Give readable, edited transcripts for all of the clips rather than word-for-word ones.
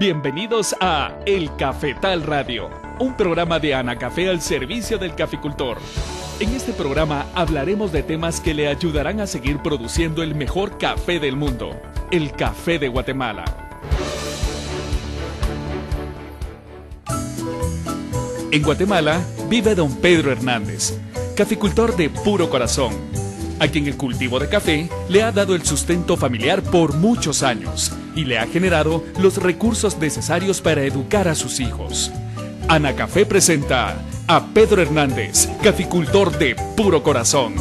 Bienvenidos a El Cafetal Radio, un programa de Anacafé al servicio del caficultor. En este programa hablaremos de temas que le ayudarán a seguir produciendo el mejor café del mundo, el café de Guatemala. En Guatemala vive don Pedro Hernández, caficultor de puro corazón, a quien el cultivo de café le ha dado el sustento familiar por muchos años y le ha generado los recursos necesarios para educar a sus hijos. Anacafé presenta a Pedro Hernández, caficultor de puro corazón.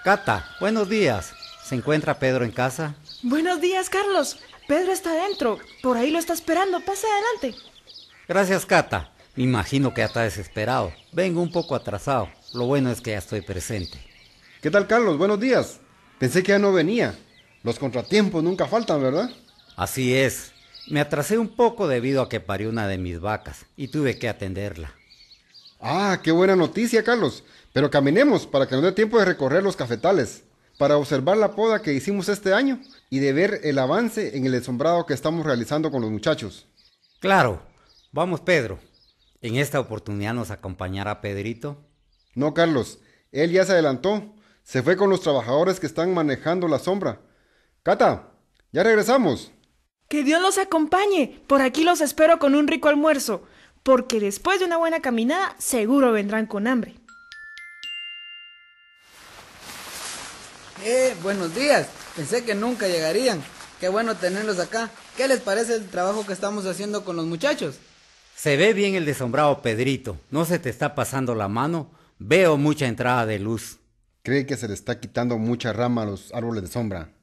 Cata, buenos días. ¿Se encuentra Pedro en casa? Buenos días, Carlos. Pedro está adentro. Por ahí lo está esperando. Pase adelante. Gracias, Cata. Me imagino que ya está desesperado. Vengo un poco atrasado. Lo bueno es que ya estoy presente. ¿Qué tal, Carlos? Buenos días. Pensé que ya no venía. Los contratiempos nunca faltan, ¿verdad? Así es. Me atrasé un poco debido a que parió una de mis vacas y tuve que atenderla. Ah, qué buena noticia, Carlos. Pero caminemos para que nos dé tiempo de recorrer los cafetales, para observar la poda que hicimos este año y de ver el avance en el ensombrado que estamos realizando con los muchachos. Claro. Vamos, Pedro. ¿En esta oportunidad nos acompañará Pedrito? No, Carlos. Él ya se adelantó. Se fue con los trabajadores que están manejando la sombra. Cata, ya regresamos. Que Dios los acompañe. Por aquí los espero con un rico almuerzo, porque después de una buena caminada seguro vendrán con hambre. Buenos días. Pensé que nunca llegarían. Qué bueno tenerlos acá. ¿Qué les parece el trabajo que estamos haciendo con los muchachos? Se ve bien el desombrado, Pedrito. ¿No se te está pasando la mano? Veo mucha entrada de luz. ¿Cree que se le está quitando mucha rama a los árboles de sombra?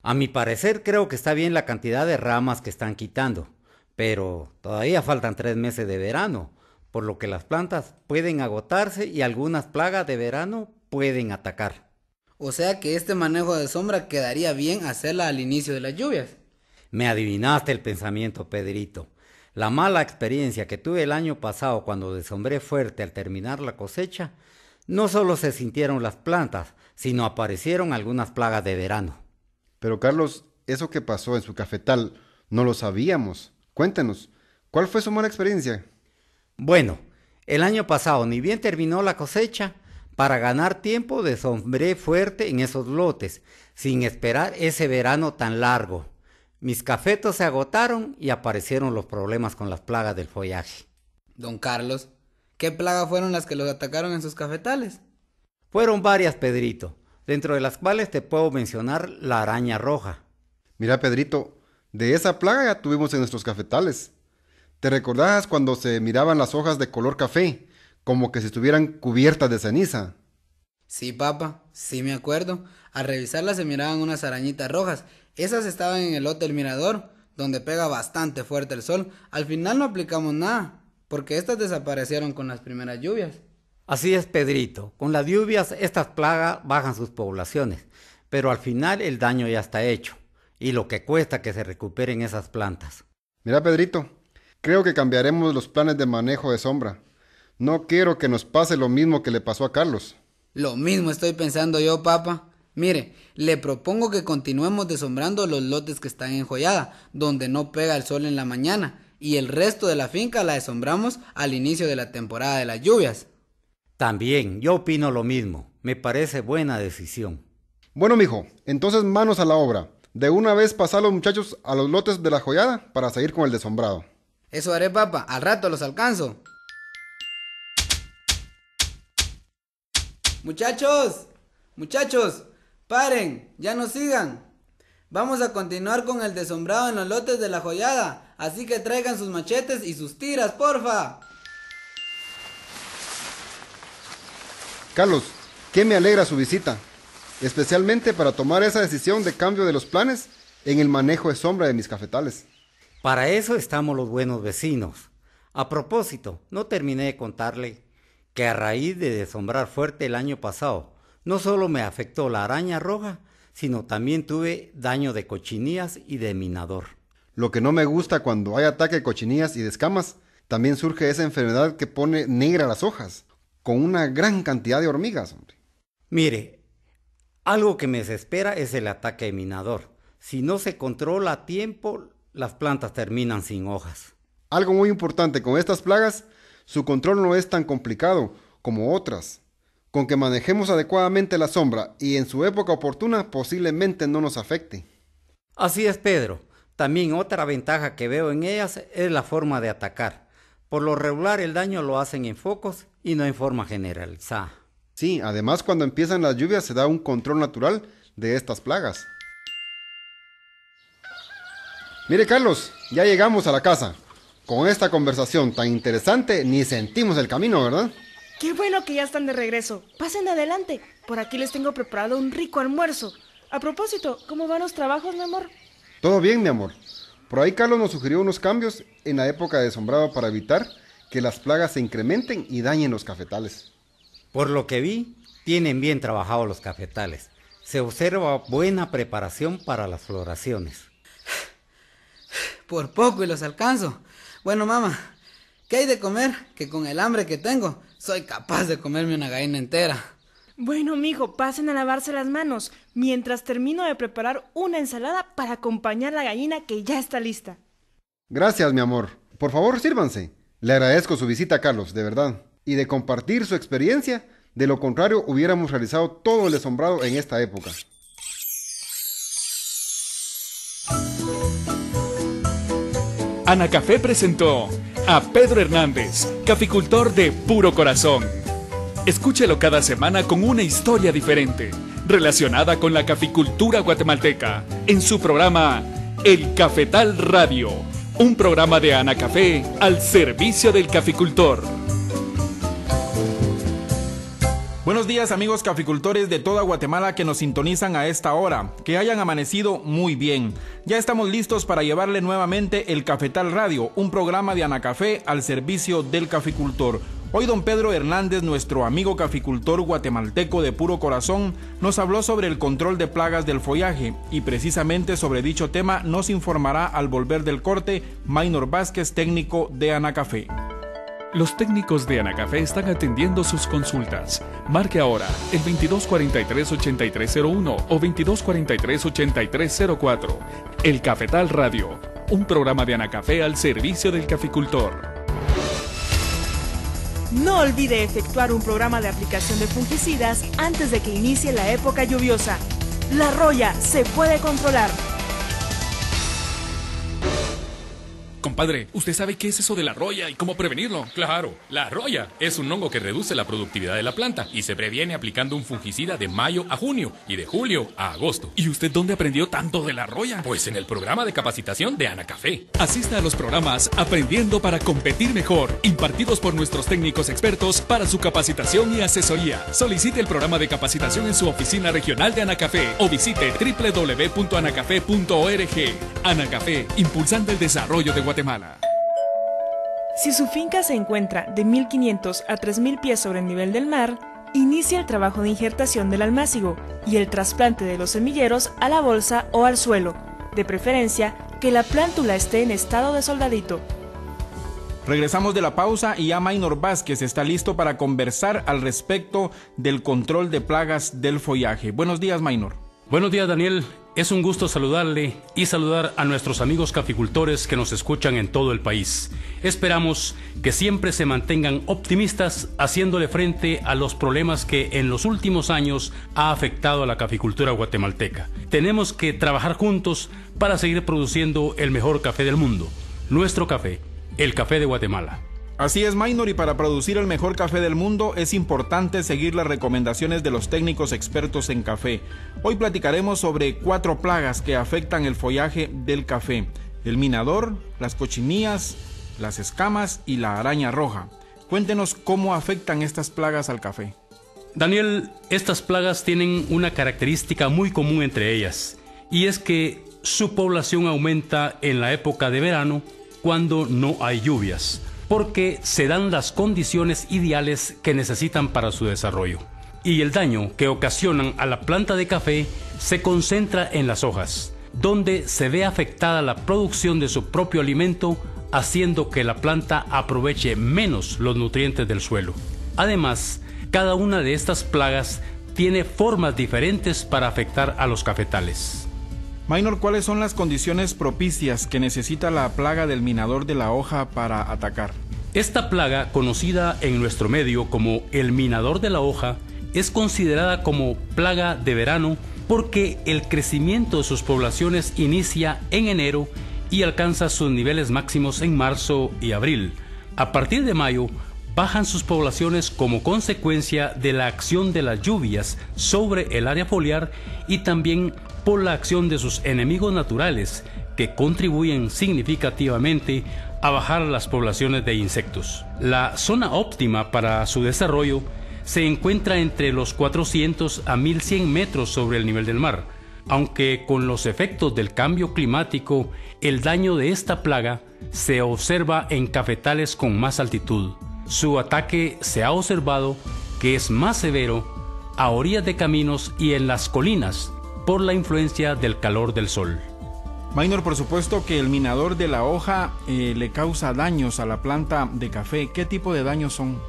A mi parecer creo que está bien la cantidad de ramas que están quitando, pero todavía faltan 3 meses de verano, por lo que las plantas pueden agotarse y algunas plagas de verano pueden atacar. O sea que este manejo de sombra quedaría bien hacerla al inicio de las lluvias. Me adivinaste el pensamiento, Pedrito. La mala experiencia que tuve el año pasado cuando desombré fuerte al terminar la cosecha, no solo se sintieron las plantas, sino aparecieron algunas plagas de verano. Pero Carlos, eso que pasó en su cafetal, no lo sabíamos. Cuéntenos, ¿cuál fue su mala experiencia? Bueno, el año pasado ni bien terminó la cosecha, para ganar tiempo desombré fuerte en esos lotes, sin esperar ese verano tan largo. Mis cafetos se agotaron y aparecieron los problemas con las plagas del follaje. Don Carlos, ¿qué plagas fueron las que los atacaron en sus cafetales? Fueron varias, Pedrito, dentro de las cuales te puedo mencionar la araña roja. Mira, Pedrito, de esa plaga ya tuvimos en nuestros cafetales. ¿Te recordás cuando se miraban las hojas de color café, como que si estuvieran cubiertas de ceniza? Sí, papá, sí me acuerdo. Al revisarlas se miraban unas arañitas rojas. Esas estaban en el lote del mirador, donde pega bastante fuerte el sol. Al final no aplicamos nada, porque estas desaparecieron con las primeras lluvias. Así es, Pedrito. Con las lluvias estas plagas bajan sus poblaciones, pero al final el daño ya está hecho, y lo que cuesta que se recuperen esas plantas. Mira, Pedrito, creo que cambiaremos los planes de manejo de sombra. No quiero que nos pase lo mismo que le pasó a Carlos. Lo mismo estoy pensando yo, papá. Mire, le propongo que continuemos desombrando los lotes que están en Joyada, donde no pega el sol en la mañana, y el resto de la finca la desombramos al inicio de la temporada de las lluvias. También, yo opino lo mismo. Me parece buena decisión. Bueno, mijo, entonces manos a la obra. De una vez pasar a los muchachos a los lotes de la Joyada para seguir con el desombrado. Eso haré, papá. Al rato los alcanzo. Muchachos, paren, ya no sigan. Vamos a continuar con el desombrado en los lotes de la Joyada, así que traigan sus machetes y sus tiras, porfa. Carlos, que me alegra su visita, especialmente para tomar esa decisión de cambio de los planes en el manejo de sombra de mis cafetales. Para eso estamos los buenos vecinos. A propósito, no terminé de contarle que a raíz de desombrar fuerte el año pasado, no solo me afectó la araña roja, sino también tuve daño de cochinillas y de minador. Lo que no me gusta cuando hay ataque de cochinillas y de escamas, también surge esa enfermedad que pone negra las hojas, con una gran cantidad de hormigas, hombre. Mire, Algo que me desespera es el ataque de minador. Si no se controla a tiempo, las plantas terminan sin hojas. Algo muy importante con estas plagas, su control no es tan complicado como otras. Con que manejemos adecuadamente la sombra y en su época oportuna, posiblemente no nos afecte. Así es, Pedro. También otra ventaja que veo en ellas es la forma de atacar. Por lo regular el daño lo hacen en focos y no en forma generalizada. Sí, además cuando empiezan las lluvias se da un control natural de estas plagas. Mire Carlos, ya llegamos a la casa. Con esta conversación tan interesante ni sentimos el camino, ¿verdad? Qué bueno que ya están de regreso. Pasen adelante. Por aquí les tengo preparado un rico almuerzo. A propósito, ¿cómo van los trabajos, mi amor? Todo bien, mi amor. Por ahí Carlos nos sugirió unos cambios en la época de sembrado para evitar que las plagas se incrementen y dañen los cafetales. Por lo que vi, tienen bien trabajados los cafetales. Se observa buena preparación para las floraciones. Por poco y los alcanzo. Bueno, mamá, ¿qué hay de comer? Que con el hambre que tengo, soy capaz de comerme una gallina entera. Bueno, mijo, pasen a lavarse las manos, mientras termino de preparar una ensalada para acompañar la gallina que ya está lista. Gracias, mi amor. Por favor, sírvanse. Le agradezco su visita, Carlos, de verdad. Y de compartir su experiencia. De lo contrario, hubiéramos realizado todo el esombrado en esta época. Anacafé presentó a Pedro Hernández, caficultor de puro corazón. Escúchelo cada semana con una historia diferente, relacionada con la caficultura guatemalteca, en su programa El Cafetal Radio, un programa de Anacafé al servicio del caficultor. Buenos días amigos caficultores de toda Guatemala que nos sintonizan a esta hora, que hayan amanecido muy bien. Ya estamos listos para llevarle nuevamente el Cafetal Radio, un programa de Anacafé al servicio del caficultor. Hoy don Pedro Hernández, nuestro amigo caficultor guatemalteco de puro corazón, nos habló sobre el control de plagas del follaje y precisamente sobre dicho tema nos informará al volver del corte Maynor Vázquez, técnico de Anacafé. Los técnicos de Anacafé están atendiendo sus consultas. Marque ahora el 2243-8301 o 2243-8304. El Cafetal Radio, un programa de Anacafé al servicio del caficultor. No olvide efectuar un programa de aplicación de fungicidas antes de que inicie la época lluviosa. La roya se puede controlar. Compadre, ¿usted sabe qué es eso de la roya y cómo prevenirlo? Claro, la roya es un hongo que reduce la productividad de la planta y se previene aplicando un fungicida de mayo a junio y de julio a agosto. ¿Y usted dónde aprendió tanto de la roya? Pues en el programa de capacitación de Anacafé. Asista a los programas Aprendiendo para Competir Mejor, impartidos por nuestros técnicos expertos para su capacitación y asesoría. Solicite el programa de capacitación en su oficina regional de Anacafé o visite www.anacafé.org. Anacafé, impulsando el desarrollo de Guatemala. Si su finca se encuentra de 1.500 a 3.000 pies sobre el nivel del mar, inicia el trabajo de injertación del almácigo y el trasplante de los semilleros a la bolsa o al suelo, de preferencia que la plántula esté en estado de soldadito. Regresamos de la pausa y ya Maynor Vázquez está listo para conversar al respecto del control de plagas del follaje. Buenos días, Maynor. Buenos días, Daniel. Es un gusto saludarle y saludar a nuestros amigos caficultores que nos escuchan en todo el país. Esperamos que siempre se mantengan optimistas haciéndole frente a los problemas que en los últimos años ha afectado a la caficultura guatemalteca. Tenemos que trabajar juntos para seguir produciendo el mejor café del mundo. Nuestro café, el café de Guatemala. Así es, Maynor, y para producir el mejor café del mundo es importante seguir las recomendaciones de los técnicos expertos en café. Hoy platicaremos sobre 4 plagas que afectan el follaje del café: el minador, las cochinillas, las escamas y la araña roja. Cuéntenos cómo afectan estas plagas al café. Daniel, estas plagas tienen una característica muy común entre ellas, y es que su población aumenta en la época de verano cuando no hay lluvias, porque se dan las condiciones ideales que necesitan para su desarrollo. Y el daño que ocasionan a la planta de café se concentra en las hojas, donde se ve afectada la producción de su propio alimento, haciendo que la planta aproveche menos los nutrientes del suelo. Además, cada una de estas plagas tiene formas diferentes para afectar a los cafetales. Maynor, ¿cuáles son las condiciones propicias que necesita la plaga del minador de la hoja para atacar? Esta plaga, conocida en nuestro medio como el minador de la hoja, es considerada como plaga de verano porque el crecimiento de sus poblaciones inicia en enero y alcanza sus niveles máximos en marzo y abril. A partir de mayo, bajan sus poblaciones como consecuencia de la acción de las lluvias sobre el área foliar y también por la acción de sus enemigos naturales, que contribuyen significativamente a bajar las poblaciones de insectos. La zona óptima para su desarrollo se encuentra entre los 400 a 1100 metros sobre el nivel del mar, aunque con los efectos del cambio climático, el daño de esta plaga se observa en cafetales con más altitud. Su ataque se ha observado que es más severo a orillas de caminos y en las colinas por la influencia del calor del sol. Maynor, por supuesto que el minador de la hoja le causa daños a la planta de café. ¿Qué tipo de daños son?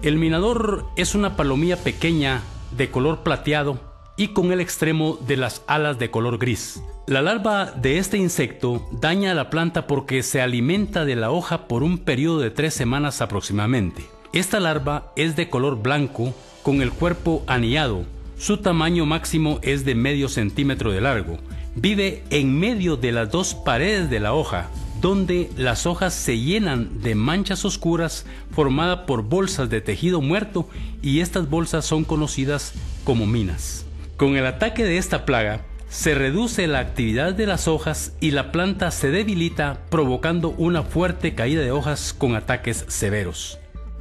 El minador es una palomilla pequeña de color plateado y con el extremo de las alas de color gris. La larva de este insecto daña a la planta porque se alimenta de la hoja por un periodo de 3 semanas aproximadamente. Esta larva es de color blanco con el cuerpo anillado. Su tamaño máximo es de medio centímetro de largo. Vive en medio de las dos paredes de la hoja, donde las hojas se llenan de manchas oscuras formadas por bolsas de tejido muerto, y estas bolsas son conocidas como minas. Con el ataque de esta plaga, se reduce la actividad de las hojas y la planta se debilita, provocando una fuerte caída de hojas con ataques severos.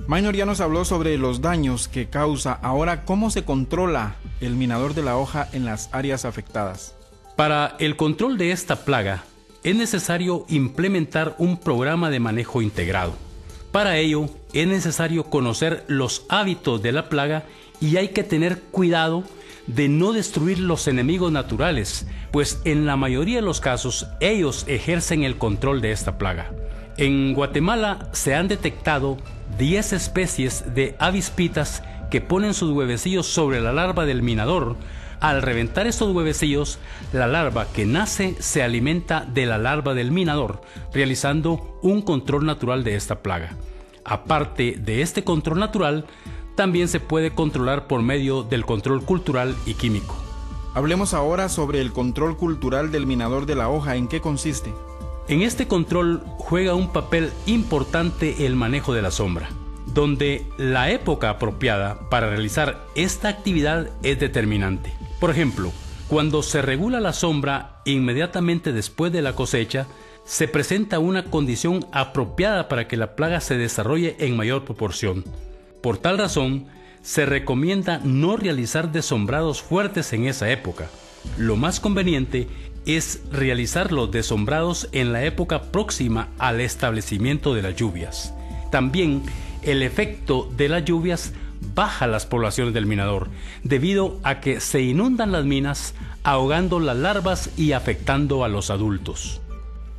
Maynor ya nos habló sobre los daños que causa. Ahora, ¿cómo se controla el minador de la hoja en las áreas afectadas? Para el control de esta plaga, es necesario implementar un programa de manejo integrado. Para ello, es necesario conocer los hábitos de la plaga y hay que tener cuidado de no destruir los enemigos naturales, pues en la mayoría de los casos ellos ejercen el control de esta plaga. En Guatemala se han detectado 10 especies de avispitas que ponen sus huevecillos sobre la larva del minador. Al reventar estos huevecillos, la larva que nace se alimenta de la larva del minador, realizando un control natural de esta plaga. Aparte de este control natural, también se puede controlar por medio del control cultural y químico. Hablemos ahora sobre el control cultural del minador de la hoja. ¿En qué consiste? En este control juega un papel importante el manejo de la sombra, donde la época apropiada para realizar esta actividad es determinante. Por ejemplo, cuando se regula la sombra inmediatamente después de la cosecha, se presenta una condición apropiada para que la plaga se desarrolle en mayor proporción. Por tal razón, se recomienda no realizar desombrados fuertes en esa época. Lo más conveniente es realizar los desombrados en la época próxima al establecimiento de las lluvias. También, el efecto de las lluvias baja las poblaciones del minador, debido a que se inundan las minas, ahogando las larvas y afectando a los adultos.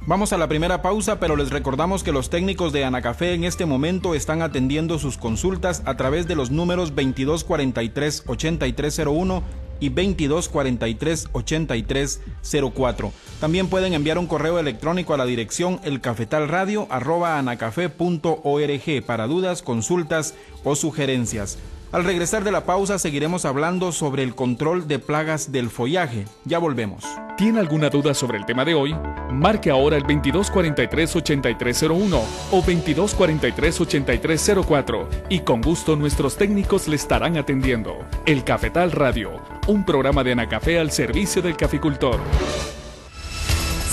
Vamos a la primera pausa, pero les recordamos que los técnicos de Anacafé en este momento están atendiendo sus consultas a través de los números 2243-8301 y 2243-8304. También pueden enviar un correo electrónico a la dirección elcafetalradio@anacafe.org para dudas, consultas o sugerencias. Al regresar de la pausa seguiremos hablando sobre el control de plagas del follaje. Ya volvemos. ¿Tiene alguna duda sobre el tema de hoy? Marque ahora el 2243-8301 o 2243-8304 y con gusto nuestros técnicos le estarán atendiendo. El Cafetal Radio, un programa de Anacafé al servicio del caficultor.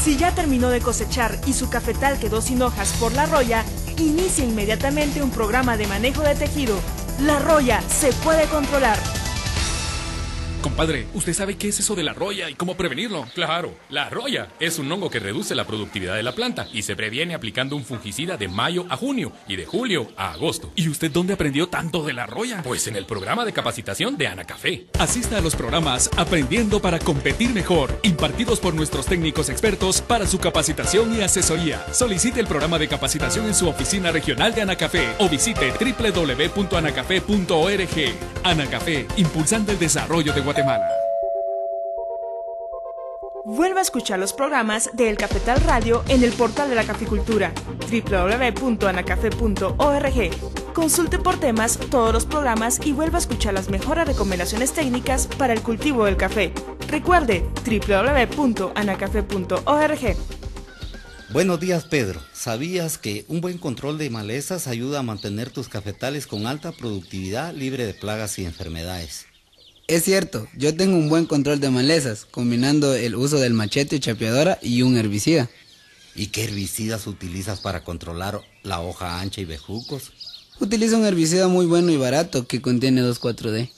Si ya terminó de cosechar y su cafetal quedó sin hojas por la roya, inicie inmediatamente un programa de manejo de tejido. La roya se puede controlar. Compadre, ¿usted sabe qué es eso de la roya y cómo prevenirlo? Claro, la roya es un hongo que reduce la productividad de la planta y se previene aplicando un fungicida de mayo a junio y de julio a agosto. ¿Y usted dónde aprendió tanto de la roya? Pues en el programa de capacitación de Anacafé. Asista a los programas Aprendiendo para Competir Mejor, impartidos por nuestros técnicos expertos para su capacitación y asesoría. Solicite el programa de capacitación en su oficina regional de Anacafé o visite www.anacafé.org. Anacafé, impulsando el desarrollo de Guatemala. Vuelva a escuchar los programas de El Cafetal Radio en el portal de la caficultura, www.anacafé.org. Consulte por temas todos los programas y vuelva a escuchar las mejores recomendaciones técnicas para el cultivo del café. Recuerde, www.anacafé.org. Buenos días, Pedro. ¿Sabías que un buen control de malezas ayuda a mantener tus cafetales con alta productividad, libre de plagas y enfermedades? Es cierto, yo tengo un buen control de malezas, combinando el uso del machete, chapeadora y un herbicida. ¿Y qué herbicidas utilizas para controlar la hoja ancha y bejucos? Utilizo un herbicida muy bueno y barato que contiene 2,4-D.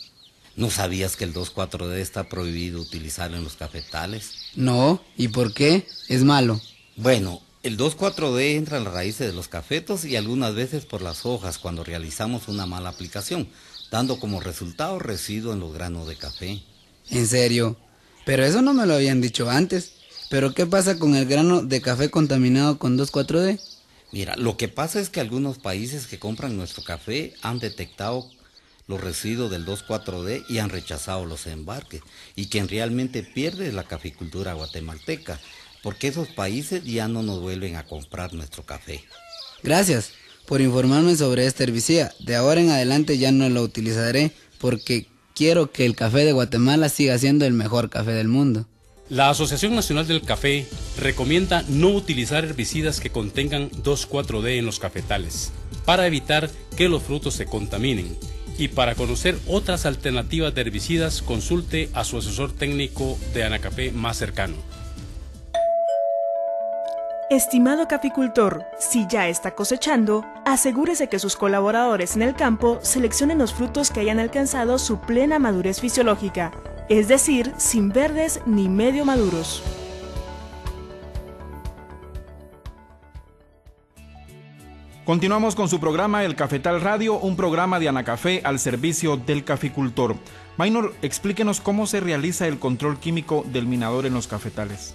¿No sabías que el 2,4-D está prohibido utilizarlo en los cafetales? No, ¿y por qué? Es malo. Bueno, el 2,4-D entra en las raíces de los cafetos y algunas veces por las hojas cuando realizamos una mala aplicación, dando como resultado residuo en los granos de café. ¿En serio? Pero eso no me lo habían dicho antes. ¿Pero qué pasa con el grano de café contaminado con 2,4-D? Mira, lo que pasa es que algunos países que compran nuestro café han detectado los residuos del 2,4-D y han rechazado los embarques, y quien realmente pierde es la caficultura guatemalteca, porque esos países ya no nos vuelven a comprar nuestro café. Gracias por informarme sobre este herbicida. De ahora en adelante ya no lo utilizaré porque quiero que el café de Guatemala siga siendo el mejor café del mundo. La Asociación Nacional del Café recomienda no utilizar herbicidas que contengan 2,4-D en los cafetales para evitar que los frutos se contaminen. Y para conocer otras alternativas de herbicidas, consulte a su asesor técnico de Anacafé más cercano. Estimado caficultor, si ya está cosechando, asegúrese que sus colaboradores en el campo seleccionen los frutos que hayan alcanzado su plena madurez fisiológica, es decir, sin verdes ni medio maduros. Continuamos con su programa El Cafetal Radio, un programa de Anacafé al servicio del caficultor. Maynor, explíquenos cómo se realiza el control químico del minador en los cafetales.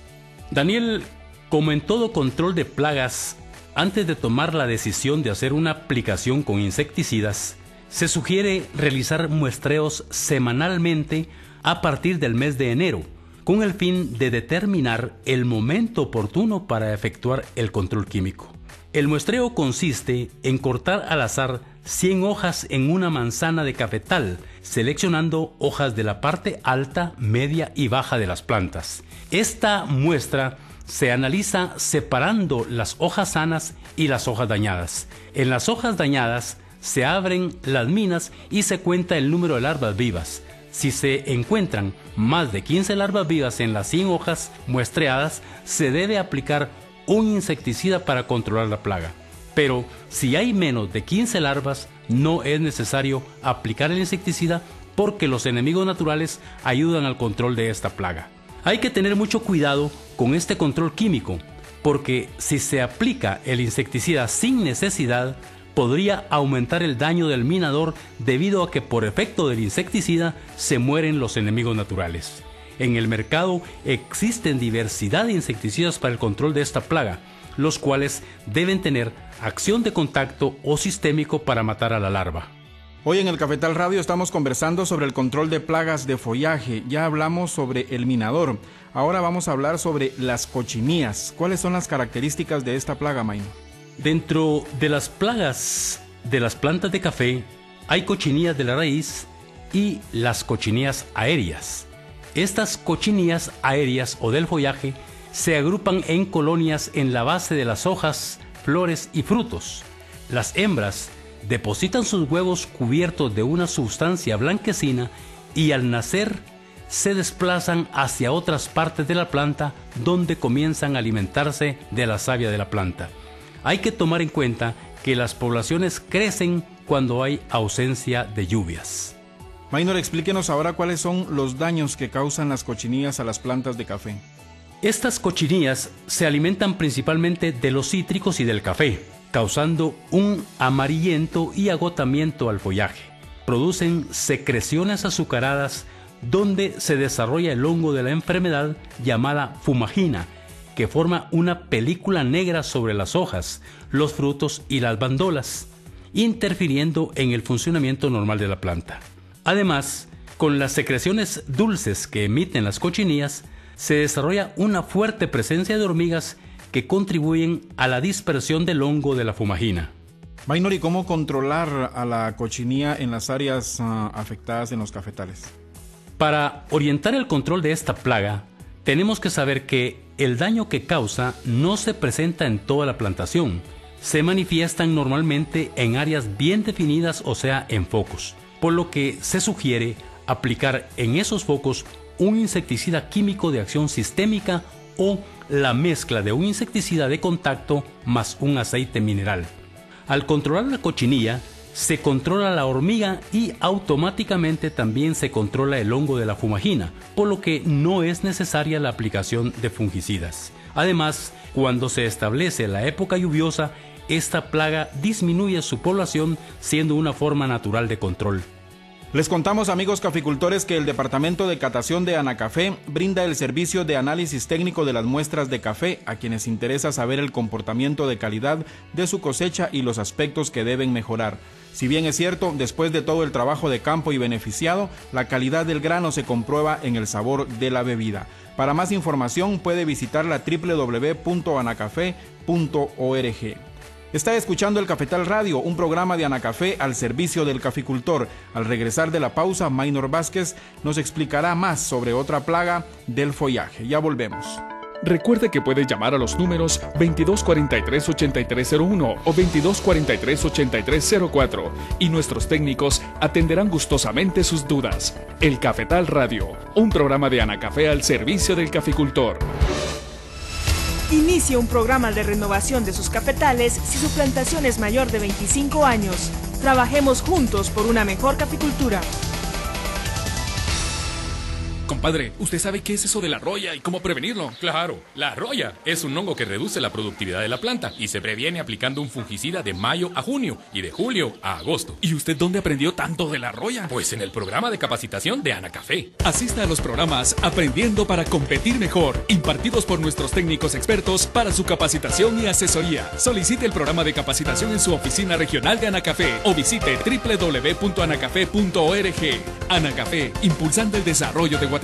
Daniel, como en todo control de plagas, antes de tomar la decisión de hacer una aplicación con insecticidas, se sugiere realizar muestreos semanalmente a partir del mes de enero, con el fin de determinar el momento oportuno para efectuar el control químico. El muestreo consiste en cortar al azar 100 hojas en una manzana de cafetal, seleccionando hojas de la parte alta, media y baja de las plantas. Esta muestra se analiza separando las hojas sanas y las hojas dañadas. En las hojas dañadas se abren las minas y se cuenta el número de larvas vivas. Si se encuentran más de 15 larvas vivas en las 100 hojas muestreadas, se debe aplicar un insecticida para controlar la plaga. Pero si hay menos de 15 larvas, no es necesario aplicar el insecticida porque los enemigos naturales ayudan al control de esta plaga. Hay que tener mucho cuidado con este control químico, porque si se aplica el insecticida sin necesidad, podría aumentar el daño del minador debido a que por efecto del insecticida se mueren los enemigos naturales. En el mercado existen diversidad de insecticidas para el control de esta plaga, los cuales deben tener acción de contacto o sistémico para matar a la larva. Hoy en el Cafetal Radio estamos conversando sobre el control de plagas de follaje. Ya hablamos sobre el minador. Ahora vamos a hablar sobre las cochinías. ¿Cuáles son las características de esta plaga, Maynor? Dentro de las plagas de las plantas de café hay cochinías de la raíz y las cochinías aéreas. Estas cochinías aéreas o del follaje se agrupan en colonias en la base de las hojas, flores y frutos. Las hembras depositan sus huevos cubiertos de una sustancia blanquecina y al nacer se desplazan hacia otras partes de la planta donde comienzan a alimentarse de la savia de la planta. Hay que tomar en cuenta que las poblaciones crecen cuando hay ausencia de lluvias. Maynor, explíquenos ahora cuáles son los daños que causan las cochinillas a las plantas de café. Estas cochinillas se alimentan principalmente de los cítricos y del café, causando un amarillento y agotamiento al follaje. Producen secreciones azucaradas donde se desarrolla el hongo de la enfermedad llamada fumagina, que forma una película negra sobre las hojas, los frutos y las bandolas, interfiriendo en el funcionamiento normal de la planta. Además, con las secreciones dulces que emiten las cochinillas, se desarrolla una fuerte presencia de hormigas que contribuyen a la dispersión del hongo de la fumagina. Maynor, ¿y cómo controlar a la cochinilla en las áreas afectadas en los cafetales? Para orientar el control de esta plaga, tenemos que saber que el daño que causa no se presenta en toda la plantación. Se manifiestan normalmente en áreas bien definidas, o sea, en focos, por lo que se sugiere aplicar en esos focos un insecticida químico de acción sistémica o la mezcla de un insecticida de contacto más un aceite mineral. Al controlar la cochinilla, se controla la hormiga y automáticamente también se controla el hongo de la fumagina, por lo que no es necesaria la aplicación de fungicidas. Además, cuando se establece la época lluviosa, esta plaga disminuye su población, siendo una forma natural de control. Les contamos, amigos caficultores, que el Departamento de Catación de Anacafé brinda el servicio de análisis técnico de las muestras de café a quienes interesa saber el comportamiento de calidad de su cosecha y los aspectos que deben mejorar. Si bien es cierto, después de todo el trabajo de campo y beneficiado, la calidad del grano se comprueba en el sabor de la bebida. Para más información puede visitar la www.anacafé.org. Está escuchando el Cafetal Radio, un programa de Anacafé al servicio del caficultor. Al regresar de la pausa, Maynor Vázquez nos explicará más sobre otra plaga del follaje. Ya volvemos. Recuerde que puede llamar a los números 2243-8301 o 2243-8304 y nuestros técnicos atenderán gustosamente sus dudas. El Cafetal Radio, un programa de Anacafé al servicio del caficultor. Inicie un programa de renovación de sus cafetales si su plantación es mayor de 25 años. Trabajemos juntos por una mejor caficultura. Compadre, ¿usted sabe qué es eso de la roya y cómo prevenirlo? Claro, la roya es un hongo que reduce la productividad de la planta y se previene aplicando un fungicida de mayo a junio y de julio a agosto. ¿Y usted dónde aprendió tanto de la roya? Pues en el programa de capacitación de Anacafé. Asista a los programas Aprendiendo para Competir Mejor, impartidos por nuestros técnicos expertos para su capacitación y asesoría. Solicite el programa de capacitación en su oficina regional de Anacafé o visite www.anacafé.org. Anacafé, impulsando el desarrollo de Guatemala.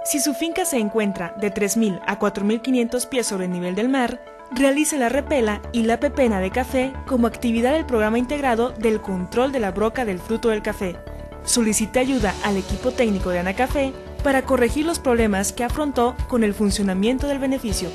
Si su finca se encuentra de 3.000 a 4.500 pies sobre el nivel del mar, realice la repela y la pepena de café como actividad del programa integrado del control de la broca del fruto del café. Solicite ayuda al equipo técnico de Anacafé para corregir los problemas que afrontó con el funcionamiento del beneficio.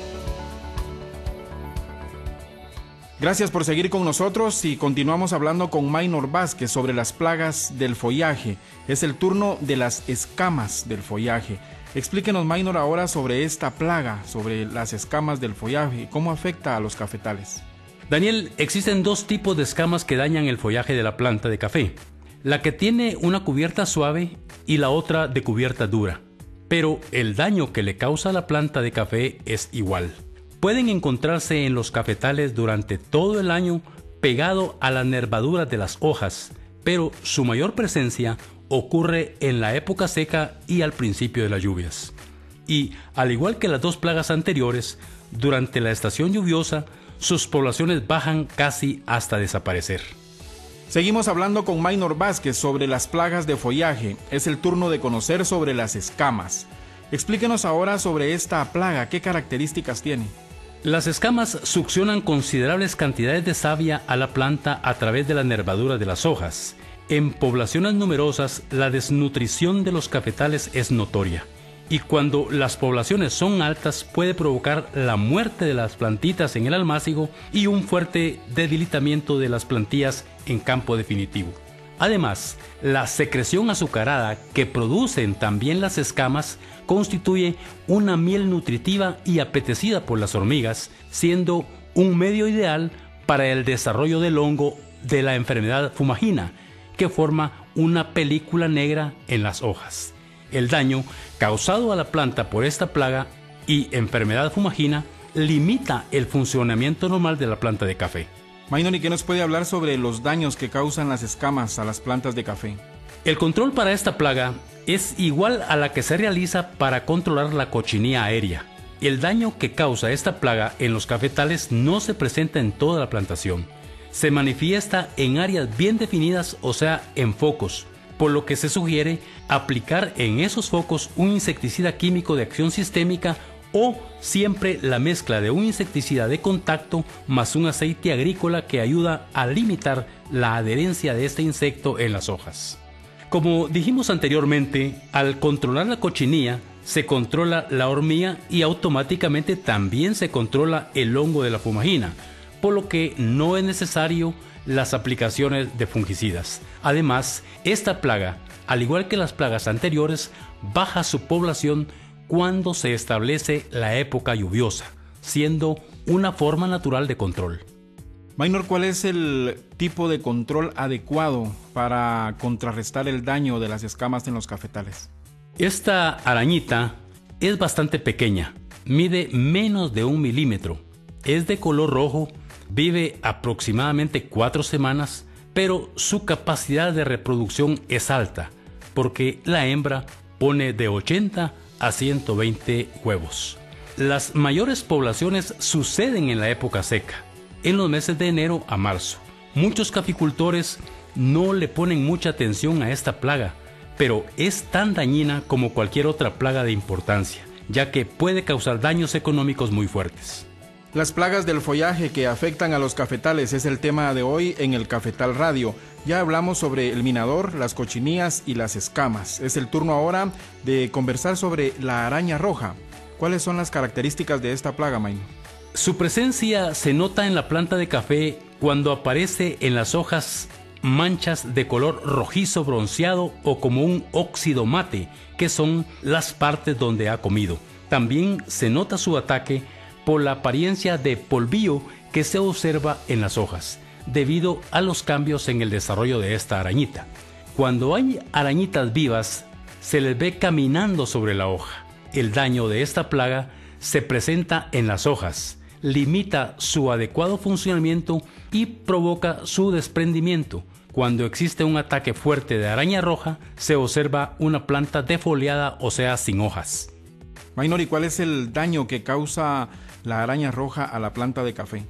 Gracias por seguir con nosotros y continuamos hablando con Maynor Vázquez sobre las plagas del follaje. Es el turno de las escamas del follaje. Explíquenos, Maynor, ahora sobre esta plaga, sobre las escamas del follaje y cómo afecta a los cafetales. Daniel, existen dos tipos de escamas que dañan el follaje de la planta de café. La que tiene una cubierta suave y la otra de cubierta dura. Pero el daño que le causa a la planta de café es igual. Pueden encontrarse en los cafetales durante todo el año pegado a las nervaduras de las hojas, pero su mayor presencia ocurre en la época seca y al principio de las lluvias. Y, al igual que las dos plagas anteriores, durante la estación lluviosa, sus poblaciones bajan casi hasta desaparecer. Seguimos hablando con Maynor Vázquez sobre las plagas de follaje. Es el turno de conocer sobre las escamas. Explíquenos ahora sobre esta plaga, ¿qué características tiene? Las escamas succionan considerables cantidades de savia a la planta a través de las nervaduras de las hojas. En poblaciones numerosas, la desnutrición de los cafetales es notoria. Y cuando las poblaciones son altas, puede provocar la muerte de las plantitas en el almácigo y un fuerte debilitamiento de las plantillas en campo definitivo. Además, la secreción azucarada que producen también las escamas constituye una miel nutritiva y apetecida por las hormigas, siendo un medio ideal para el desarrollo del hongo de la enfermedad fumagina, que forma una película negra en las hojas. El daño causado a la planta por esta plaga y enfermedad fumagina limita el funcionamiento normal de la planta de café. Maynor, ¿y qué nos puede hablar sobre los daños que causan las escamas a las plantas de café? El control para esta plaga es igual a la que se realiza para controlar la cochinilla aérea. El daño que causa esta plaga en los cafetales no se presenta en toda la plantación. Se manifiesta en áreas bien definidas, o sea, en focos, por lo que se sugiere aplicar en esos focos un insecticida químico de acción sistémica o siempre la mezcla de un insecticida de contacto más un aceite agrícola que ayuda a limitar la adherencia de este insecto en las hojas. Como dijimos anteriormente, al controlar la cochinilla, se controla la hormiga y automáticamente también se controla el hongo de la fumagina, por lo que no es necesario las aplicaciones de fungicidas. Además, esta plaga, al igual que las plagas anteriores, baja su población cuando se establece la época lluviosa, siendo una forma natural de control. Maynor, ¿cuál es el tipo de control adecuado para contrarrestar el daño de las escamas en los cafetales? Esta arañita es bastante pequeña, mide menos de 1 milímetro, es de color rojo, vive aproximadamente 4 semanas, pero su capacidad de reproducción es alta, porque la hembra pone de 80 a 120 huevos. Las mayores poblaciones suceden en la época seca, en los meses de enero a marzo. Muchos caficultores no le ponen mucha atención a esta plaga, pero es tan dañina como cualquier otra plaga de importancia, ya que puede causar daños económicos muy fuertes. Las plagas del follaje que afectan a los cafetales es el tema de hoy en el Cafetal Radio. Ya hablamos sobre el minador, las cochinillas y las escamas. Es el turno ahora de conversar sobre la araña roja. ¿Cuáles son las características de esta plaga, Maynor? Su presencia se nota en la planta de café cuando aparece en las hojas manchas de color rojizo bronceado o como un óxido mate, que son las partes donde ha comido. También se nota su ataque por la apariencia de polvillo que se observa en las hojas, debido a los cambios en el desarrollo de esta arañita. Cuando hay arañitas vivas, se les ve caminando sobre la hoja. El daño de esta plaga se presenta en las hojas, limita su adecuado funcionamiento y provoca su desprendimiento. Cuando existe un ataque fuerte de araña roja, se observa una planta defoliada, o sea, sin hojas. Maynor, ¿y cuál es el daño que causa la araña roja a la planta de café?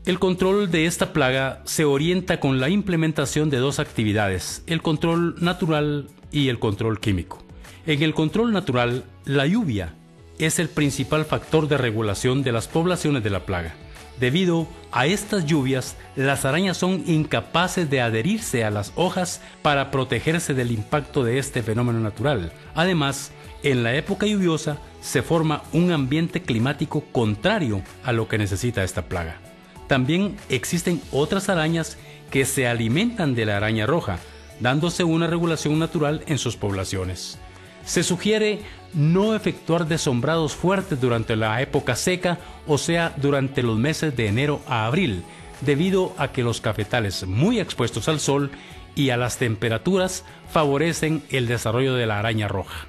El control de esta plaga se orienta con la implementación de 2 actividades, el control natural y el control químico. En el control natural, la lluvia es el principal factor de regulación de las poblaciones de la plaga. Debido a estas lluvias, las arañas son incapaces de adherirse a las hojas para protegerse del impacto de este fenómeno natural. Además, en la época lluviosa se forma un ambiente climático contrario a lo que necesita esta plaga. También existen otras arañas que se alimentan de la araña roja, dándose una regulación natural en sus poblaciones. Se sugiere no efectuar desombrados fuertes durante la época seca, o sea, durante los meses de enero a abril, debido a que los cafetales muy expuestos al sol y a las temperaturas favorecen el desarrollo de la araña roja.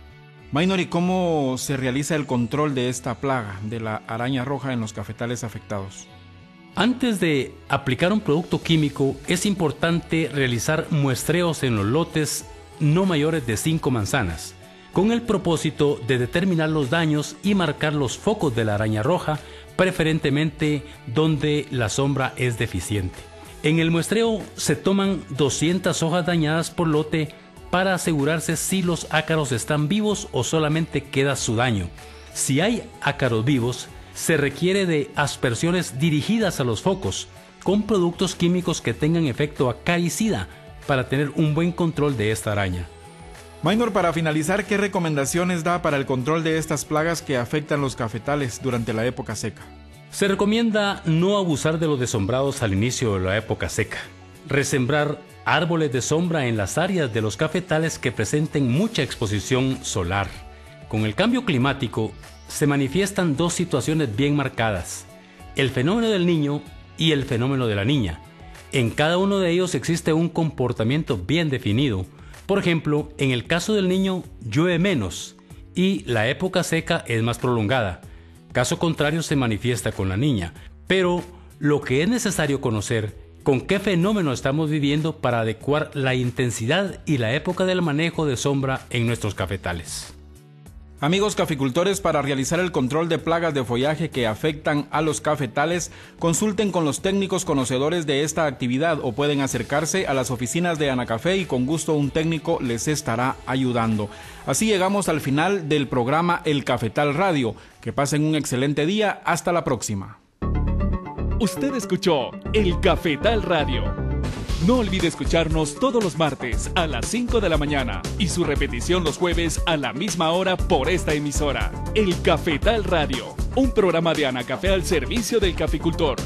Maynor, ¿y cómo se realiza el control de esta plaga de la araña roja en los cafetales afectados? Antes de aplicar un producto químico, es importante realizar muestreos en los lotes no mayores de 5 manzanas, con el propósito de determinar los daños y marcar los focos de la araña roja, preferentemente donde la sombra es deficiente. En el muestreo se toman 200 hojas dañadas por lote para asegurarse si los ácaros están vivos o solamente queda su daño. Si hay ácaros vivos, se requiere de aspersiones dirigidas a los focos, con productos químicos que tengan efecto acaricida para tener un buen control de esta araña. Maynor, para finalizar, ¿qué recomendaciones da para el control de estas plagas que afectan los cafetales durante la época seca? Se recomienda no abusar de los desombrados al inicio de la época seca. Resembrar árboles de sombra en las áreas de los cafetales que presenten mucha exposición solar. Con el cambio climático se manifiestan 2 situaciones bien marcadas: el fenómeno del niño y el fenómeno de la niña. En cada uno de ellos existe un comportamiento bien definido, Por ejemplo, en el caso del niño llueve menos y la época seca es más prolongada. Caso contrario se manifiesta con la niña. Pero lo que es necesario conocer, con qué fenómeno estamos viviendo para adecuar la intensidad y la época del manejo de sombra en nuestros cafetales. Amigos caficultores, para realizar el control de plagas de follaje que afectan a los cafetales, consulten con los técnicos conocedores de esta actividad o pueden acercarse a las oficinas de Anacafé y con gusto un técnico les estará ayudando. Así llegamos al final del programa El Cafetal Radio. Que pasen un excelente día. Hasta la próxima. Usted escuchó El Cafetal Radio. No olvide escucharnos todos los martes a las 5 de la mañana y su repetición los jueves a la misma hora por esta emisora. El Cafetal Radio, un programa de Anacafé al servicio del caficultor.